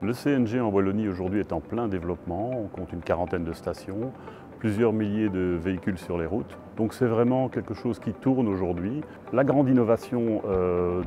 Le CNG en Wallonie aujourd'hui est en plein développement, on compte une quarantaine de stations, plusieurs milliers de véhicules sur les routes. Donc c'est vraiment quelque chose qui tourne aujourd'hui. La grande innovation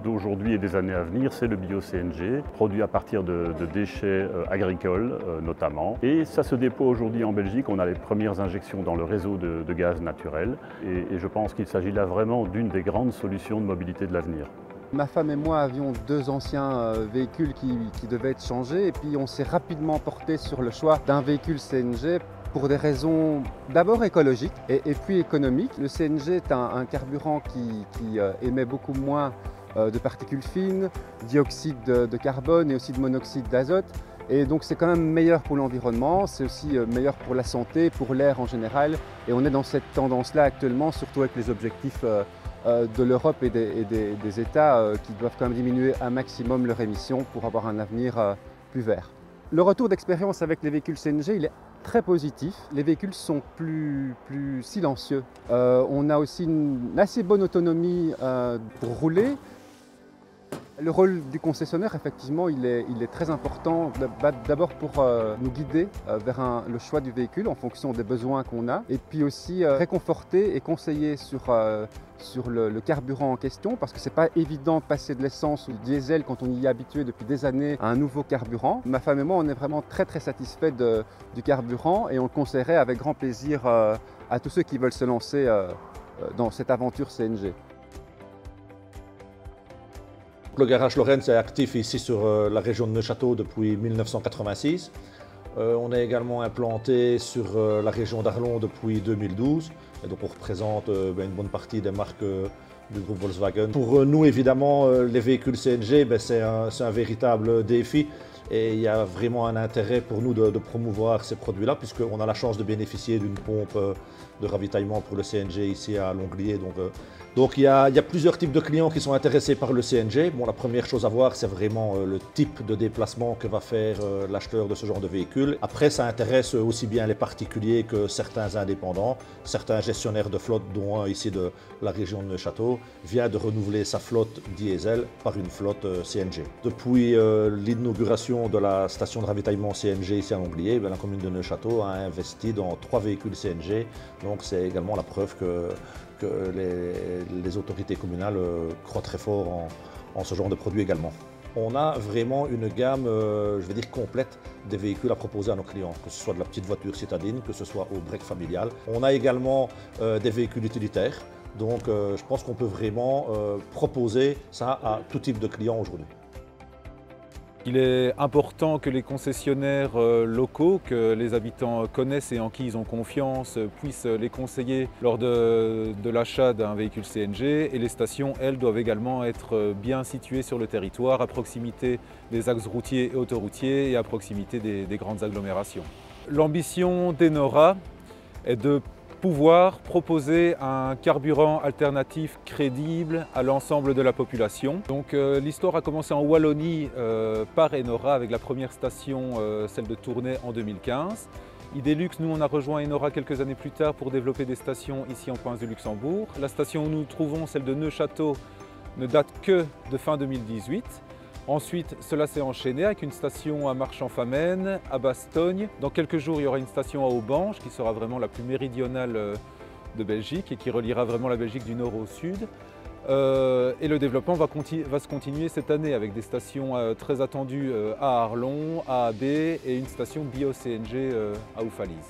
d'aujourd'hui et des années à venir, c'est le bio-CNG, produit à partir de déchets agricoles notamment. Et ça se déploie aujourd'hui en Belgique, on a les premières injections dans le réseau de gaz naturel. Et je pense qu'il s'agit là vraiment d'une des grandes solutions de mobilité de l'avenir. Ma femme et moi avions deux anciens véhicules qui devaient être changés et puis on s'est rapidement porté sur le choix d'un véhicule CNG pour des raisons d'abord écologiques et puis économiques. Le CNG est un carburant qui émet beaucoup moins de particules fines, dioxyde de carbone et aussi de monoxyde d'azote. Et donc c'est quand même meilleur pour l'environnement, c'est aussi meilleur pour la santé, pour l'air en général. Et on est dans cette tendance-là actuellement, surtout avec les objectifs de l'Europe et des États qui doivent quand même diminuer un maximum leurs émissions pour avoir un avenir plus vert. Le retour d'expérience avec les véhicules CNG, il est très positif. Les véhicules sont plus silencieux. On a aussi une assez bonne autonomie pour rouler. Le rôle du concessionnaire, effectivement, il est très important, d'abord pour nous guider vers le choix du véhicule en fonction des besoins qu'on a, et puis aussi réconforter et conseiller sur le carburant en question, parce que c'est pas évident de passer de l'essence ou du diesel quand on y est habitué depuis des années à un nouveau carburant. Ma femme et moi, on est vraiment très satisfaits du carburant et on le conseillerait avec grand plaisir à tous ceux qui veulent se lancer dans cette aventure CNG. Le garage Lorenz est actif ici sur la région de Neuchâtel depuis 1986. On est également implanté sur la région d'Arlon depuis 2012. Et donc on représente une bonne partie des marques du groupe Volkswagen. Pour nous, évidemment, les véhicules CNG, c'est un véritable défi. Et il y a vraiment un intérêt pour nous de promouvoir ces produits-là, puisqu'on a la chance de bénéficier d'une pompe de ravitaillement pour le CNG ici à Longlier. Donc il y a plusieurs types de clients qui sont intéressés par le CNG. Bon, la première chose à voir, c'est vraiment le type de déplacement que va faire l'acheteur de ce genre de véhicule. Après, ça intéresse aussi bien les particuliers que certains indépendants. Certains gestionnaires de flotte, dont un ici de la région de Neuchâtel, vient de renouveler sa flotte diesel par une flotte CNG. Depuis l'inauguration de la station de ravitaillement CNG ici à Longlier, la commune de Neuchâtel a investi dans 3 véhicules CNG. Donc c'est également la preuve que les autorités communales croient très fort en ce genre de produit également. On a vraiment une gamme, je vais dire, complète des véhicules à proposer à nos clients, que ce soit de la petite voiture citadine, que ce soit au break familial. On a également des véhicules utilitaires, donc je pense qu'on peut vraiment proposer ça à tout type de clients aujourd'hui. Il est important que les concessionnaires locaux, que les habitants connaissent et en qui ils ont confiance, puissent les conseiller lors de l'achat d'un véhicule CNG. Et les stations, elles, doivent également être bien situées sur le territoire, à proximité des axes routiers et autoroutiers et à proximité des grandes agglomérations. L'ambition d'Enora est de pouvoir proposer un carburant alternatif crédible à l'ensemble de la population. Donc l'histoire a commencé en Wallonie par Enora avec la première station, celle de Tournai en 2015. Idelux, nous on a rejoint Enora quelques années plus tard pour développer des stations ici en province du Luxembourg. La station où nous nous trouvons, celle de Neuchâtel, ne date que de fin 2018. Ensuite, cela s'est enchaîné avec une station à Marchand-Famenne, à Bastogne. Dans quelques jours, il y aura une station à Aubange qui sera vraiment la plus méridionale de Belgique et qui reliera vraiment la Belgique du nord au sud. Et le développement va se continuer cette année avec des stations très attendues à Arlon, à Abbé et une station bio-CNG à Oufalise.